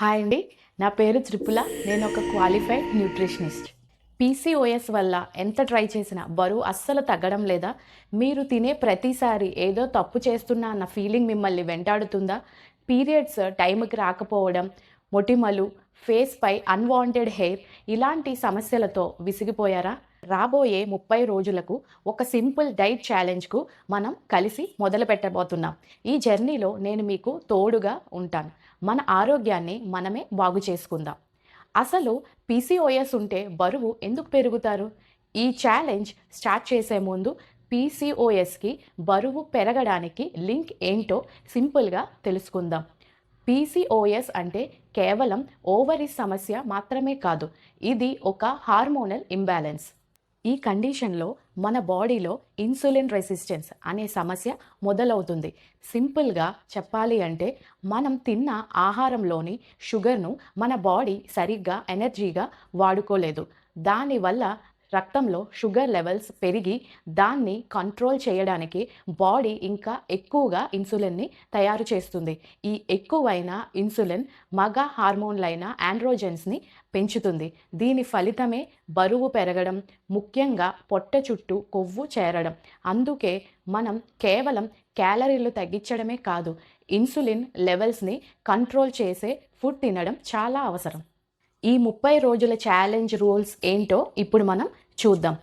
Hi అండి, నా పేరు త్రిపుల. నేను ఒక క్వాలిఫైడ్ న్యూట్రిషనిస్ట్. పీసీఓఎస్ వల్ల ఎంత ట్రై చేసినా బరువు అస్సలు తగ్గడం లేదా? మీరు తినే ప్రతిసారి ఏదో తప్పు చేస్తున్నా అన్న ఫీలింగ్ మిమ్మల్ని వెంటాడుతుందా? పీరియడ్స్ టైంకి రాకపోవడం, మొటిమలు, ఫేస్పై అన్వాంటెడ్ హెయిర్ ఇలాంటి సమస్యలతో విసిగిపోయారా? రాబోయే 30 రోజులకు ఒక సింపుల్ డైట్ ఛాలెంజ్కు మనం కలిసి మొదలు పెట్టబోతున్నాం. ఈ జర్నీలో నేను మీకు తోడుగా ఉంటాను. మన ఆరోగ్యాన్ని మనమే బాగు చేసుకుందాం. అసలు పీసీఓఎస్ ఉంటే బరువు ఎందుకు పెరుగుతారు? ఈ ఛాలెంజ్ స్టార్ట్ చేసే ముందు పీసీఓఎస్కి బరువు పెరగడానికి లింక్ ఏంటో సింపుల్గా తెలుసుకుందాం. పీసీఓఎస్ అంటే కేవలం ఓవరీ సమస్య మాత్రమే కాదు, ఇది ఒక హార్మోనల్ ఇంబ్యాలెన్స్. ఈ కండిషన్లో మన బాడీలో ఇన్సులిన్ రెసిస్టెన్స్ అనే సమస్య మొదలవుతుంది. సింపుల్గా చెప్పాలి అంటే మనం తిన్న ఆహారంలోని షుగర్ను మన బాడీ సరిగ్గా ఎనర్జీగా వాడుకోలేదు. దానివల్ల రక్తంలో షుగర్ లెవెల్స్ పెరిగి దాన్ని కంట్రోల్ చేయడానికి బాడీ ఇంకా ఎక్కువగా ఇన్సులిన్ని తయారు చేస్తుంది. ఈ ఎక్కువైన ఇన్సులిన్ మగ హార్మోన్లైన ఆండ్రోజెన్స్ని పెంచుతుంది. దీని ఫలితమే బరువు పెరగడం, ముఖ్యంగా పొట్ట చుట్టూ కొవ్వు చేరడం. అందుకే మనం కేవలం క్యాలరీలు తగ్గించడమే కాదు, ఇన్సులిన్ లెవెల్స్ని కంట్రోల్ చేసే ఫుడ్ తినడం చాలా అవసరం. ఈ 30 రోజుల ఛాలెంజ్ రూల్స్ ఏంటో ఇప్పుడు మనం చూద్దాం.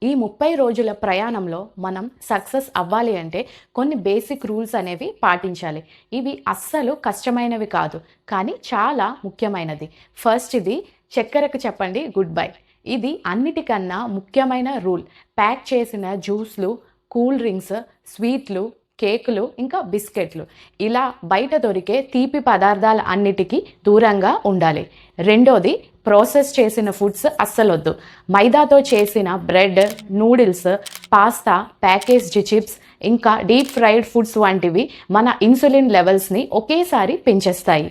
ఈ 30 రోజుల ప్రయాణంలో మనం సక్సెస్ అవ్వాలి అంటే కొన్ని బేసిక్ రూల్స్ అనేవి పాటించాలి. ఇవి అస్సలు కష్టమైనవి కాదు, కానీ చాలా ముఖ్యమైనది. ఫస్ట్, ఇది చక్కెరకు చెప్పండి గుడ్ బై. ఇది అన్నిటికన్నా ముఖ్యమైన రూల్. ప్యాక్ చేసిన జ్యూస్లు, కూల్ డ్రింక్స్, స్వీట్లు, కేకులు, ఇంకా బిస్కెట్లు, ఇలా బయట దొరికే తీపి పదార్థాలు అన్నిటికీ దూరంగా ఉండాలి. రెండోది, ప్రాసెస్ చేసిన ఫుడ్స్ అస్సలొద్దు. మైదాతో చేసిన bread, noodles, pasta, packaged chips, ఇంకా డీప్ ఫ్రైడ్ ఫుడ్స్ వంటివి మన ఇన్సులిన్ లెవెల్స్ని ఒకేసారి పెంచేస్తాయి.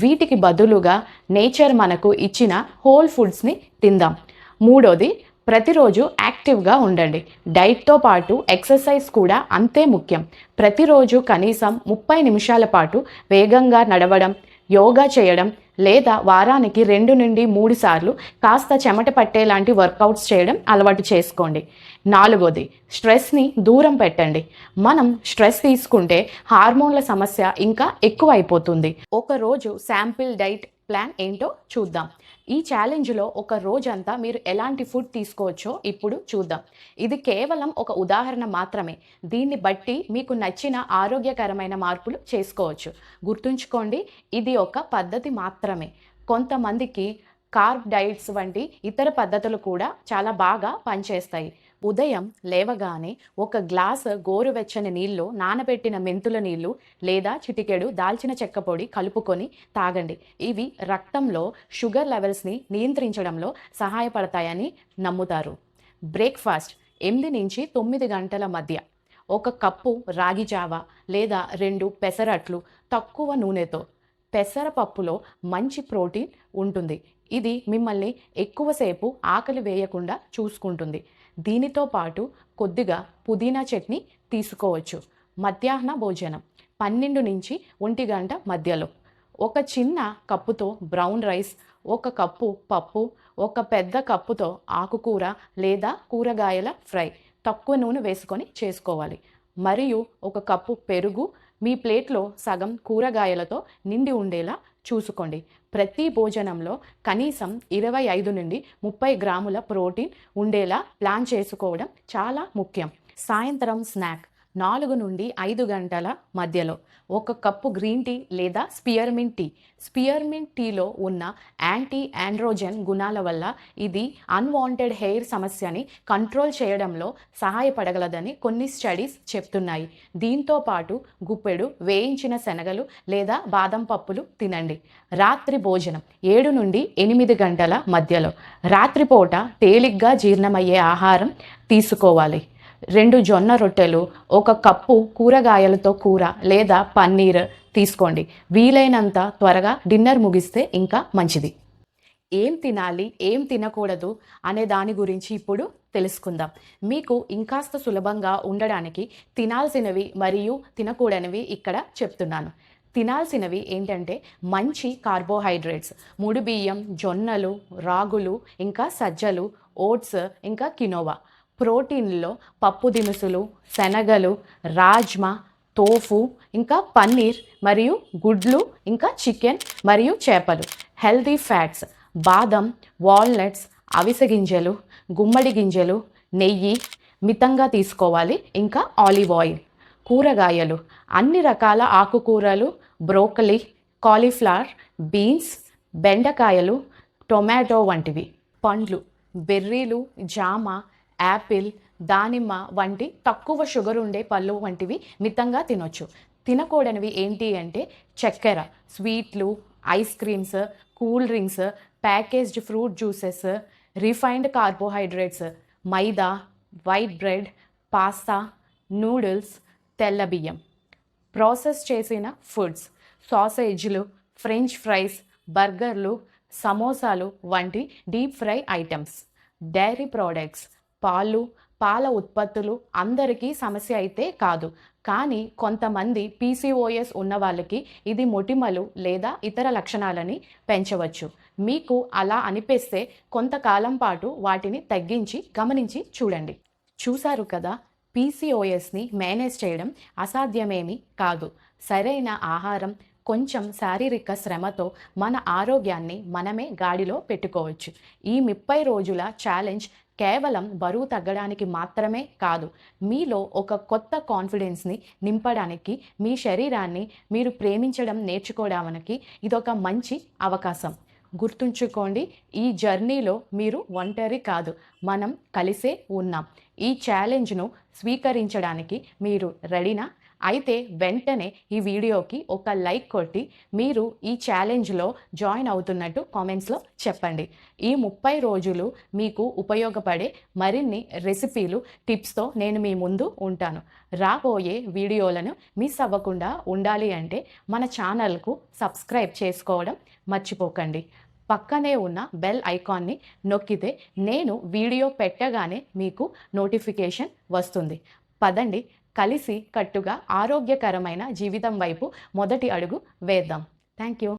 వీటికి బదులుగా నేచర్ మనకు ఇచ్చిన హోల్ ఫుడ్స్ని తిందాం. మూడోది, ప్రతిరోజు యాక్టివ్గా ఉండండి. డైట్తో పాటు ఎక్సర్సైజ్ కూడా అంతే ముఖ్యం. ప్రతిరోజు కనీసం 30 నిమిషాల పాటు వేగంగా నడవడం, యోగా చేయడం, లేదా వారానికి 2 నుండి 3 సార్లు కాస్త చెమట పట్టేలాంటి వర్కౌట్స్ చేయడం అలవాటు చేసుకోండి. నాలుగోది, స్ట్రెస్ని దూరం పెట్టండి. మనం స్ట్రెస్ తీసుకుంటే హార్మోన్ల సమస్య ఇంకా ఎక్కువ అయిపోతుంది. ఒకరోజు శాంపిల్ డైట్ ప్లాన్ ఏంటో చూద్దాం. ఈ ఛాలెంజ్లో ఒక రోజంతా మీరు ఎలాంటి ఫుడ్ తీసుకోవచ్చో ఇప్పుడు చూద్దాం. ఇది కేవలం ఒక ఉదాహరణ మాత్రమే. దీన్ని బట్టి మీకు నచ్చిన ఆరోగ్యకరమైన మార్పులు చేసుకోవచ్చు. గుర్తుంచుకోండి, ఇది ఒక పద్ధతి మాత్రమే. కొంతమందికి కార్బ్ డైట్స్ వంటి ఇతర పద్ధతులు కూడా చాలా బాగా పనిచేస్తాయి. ఉదయం లేవగానే ఒక గ్లాసు గోరువెచ్చని నీళ్ళు, నానబెట్టిన మెంతుల నీళ్ళు లేదా చిటికెడు దాల్చిన చెక్క పొడి కలుపుకొని తాగండి. ఇవి రక్తంలో షుగర్ లెవెల్స్ని నియంత్రించడంలో సహాయపడతాయని నమ్ముతారు. బ్రేక్ఫాస్ట్ 8 నుంచి 9 గంటల మధ్య 1 కప్పు రాగి జావ లేదా 2 పెసరట్లు తక్కువ నూనెతో. పెసరపప్పులో మంచి ప్రోటీన్ ఉంటుంది. ఇది మిమ్మల్ని ఎక్కువసేపు ఆకలి వేయకుండా చూసుకుంటుంది. దీనితో పాటు కొద్దిగా పుదీనా చట్నీ తీసుకోవచ్చు. మధ్యాహ్న భోజనం 12 నుంచి 1 గంట మధ్యలో 1 చిన్న కప్పుతో బ్రౌన్ రైస్, 1 కప్పు పప్పు, 1 పెద్ద కప్పుతో ఆకుకూర లేదా కూరగాయల ఫ్రై తక్కువ నూనె వేసుకొని చేసుకోవాలి. మరియు 1 కప్పు పెరుగు, మీ ప్లేట్లో సగం కూరగాయలతో నిండి ఉండేలా చూసుకోండి. ప్రతి భోజనంలో కనీసం 25 నుండి 30 గ్రాముల ప్రోటీన్ ఉండేలా ప్లాన్ చేసుకోవడం చాలా ముఖ్యం. సాయంత్రం స్నాక్ 4 నుండి 5 గంటల మధ్యలో 1 కప్పు గ్రీన్ టీ లేదా స్పియర్మింట్ టీ. స్పియర్మింట్ టీలో ఉన్న యాంటీ ఆండ్రోజెన్ గుణాల వల్ల ఇది అన్వాంటెడ్ హెయిర్ సమస్యని కంట్రోల్ చేయడంలో సహాయపడగలదని కొన్ని స్టడీస్ చెప్తున్నాయి. దీంతో పాటు గుప్పెడు వేయించిన శనగలు లేదా బాదం పప్పులు తినండి. రాత్రి భోజనం 7 నుండి 8 గంటల మధ్యలో రాత్రిపూట తేలిగ్గా జీర్ణమయ్యే ఆహారం తీసుకోవాలి. 2 జొన్న రొట్టెలు, 1 కప్పు కూరగాయలతో కూర లేదా పన్నీర్ తీసుకోండి. వీలైనంత త్వరగా డిన్నర్ ముగిస్తే ఇంకా మంచిది. ఏం తినాలి, ఏం తినకూడదు అనే దాని గురించి ఇప్పుడు తెలుసుకుందాం. మీకు ఇంకాస్త సులభంగా ఉండడానికి తినాల్సినవి మరియు తినకూడనివి ఇక్కడ చెప్తున్నాను. తినాల్సినవి ఏంటంటే మంచి కార్బోహైడ్రేట్స్, ముడి బియ్యం, జొన్నలు, రాగులు, ఇంకా సజ్జలు, ఓట్స్, ఇంకా కినోవా. ప్రోటీన్లో పప్పు దినుసులు, శనగలు, రాజ్మా, తోఫు, ఇంకా పన్నీర్ మరియు గుడ్లు, ఇంకా చికెన్ మరియు చేపలు. హెల్తీ ఫ్యాట్స్ బాదం, వాల్నట్స్, అవిసె గింజలు, గుమ్మడి గింజలు, నెయ్యి మితంగా తీసుకోవాలి, ఇంకా ఆలివ్ ఆయిల్. కూరగాయలు అన్ని రకాల ఆకుకూరలు, బ్రోకలీ, కాలీఫ్లవర్, బీన్స్, బెండకాయలు, టొమాటో వంటివి. పండ్లు బెర్రీలు, జామ, యాపిల్, దానిమ్మ వంటి తక్కువ షుగర్ ఉండే పళ్ళు వంటివి మితంగా తినొచ్చు. తినకూడనివి ఏంటి అంటే చక్కెర, స్వీట్లు, ice creams, cool drinks, packaged fruit juices, refined carbohydrates, maida, white bread, pasta, noodles, తెల్ల బియ్యం. ప్రాసెస్ చేసిన ఫుడ్స్ సాసేజ్లు, ఫ్రెంచ్ ఫ్రైస్, బర్గర్లు, సమోసాలు వంటి deep fry items. Dairy products పాలు, పాల ఉత్పత్తులు అందరికీ సమస్య అయితే కాదు, కానీ కొంతమంది పీసీఓఎస్ ఉన్న వాళ్ళకి ఇది మొటిమలు లేదా ఇతర లక్షణాలని పెంచవచ్చు. మీకు అలా అనిపిస్తే కొంతకాలం పాటు వాటిని తగ్గించి గమనించి చూడండి. చూశారు కదా, పీసీఓఎస్ని మేనేజ్ చేయడం అసాధ్యమేమీ కాదు. సరైన ఆహారం, కొంచెం శారీరక శ్రమతో మన ఆరోగ్యాన్ని మనమే గాడిలో పెట్టుకోవచ్చు. ఈ 30 రోజుల ఛాలెంజ్ కేవలం బరువు తగ్గడానికి మాత్రమే కాదు, మీలో ఒక కొత్త కాన్ఫిడెన్స్ని నింపడానికి, మీ శరీరాన్ని మీరు ప్రేమించడం నేర్చుకోవడానికి ఇదొక మంచి అవకాశం. గుర్తుంచుకోండి, ఈ జర్నీలో మీరు ఒంటరి కాదు, మనం కలిసే ఉన్నాం. ఈ ఛాలెంజ్ను స్వీకరించడానికి మీరు రెడీనా? అయితే వెంటనే ఈ వీడియోకి ఒక లైక్ కొట్టి మీరు ఈ ఛాలెంజ్లో జాయిన్ అవుతున్నట్టు కామెంట్స్లో చెప్పండి. ఈ 30 రోజులు మీకు ఉపయోగపడే మరిన్ని రెసిపీలు, టిప్స్తో నేను మీ ముందు ఉంటాను. రాబోయే వీడియోలను మిస్ అవ్వకుండా ఉండాలి అంటే మన ఛానల్కు సబ్స్క్రైబ్ చేసుకోవడం మర్చిపోకండి. పక్కనే ఉన్న బెల్ ఐకాన్ని నొక్కితే నేను వీడియో పెట్టగానే మీకు నోటిఫికేషన్ వస్తుంది. పదండి, కలిసి కట్టుగా ఆరోగ్యకరమైన జీవితం వైపు మొదటి అడుగు వేద్దాం. Thank you.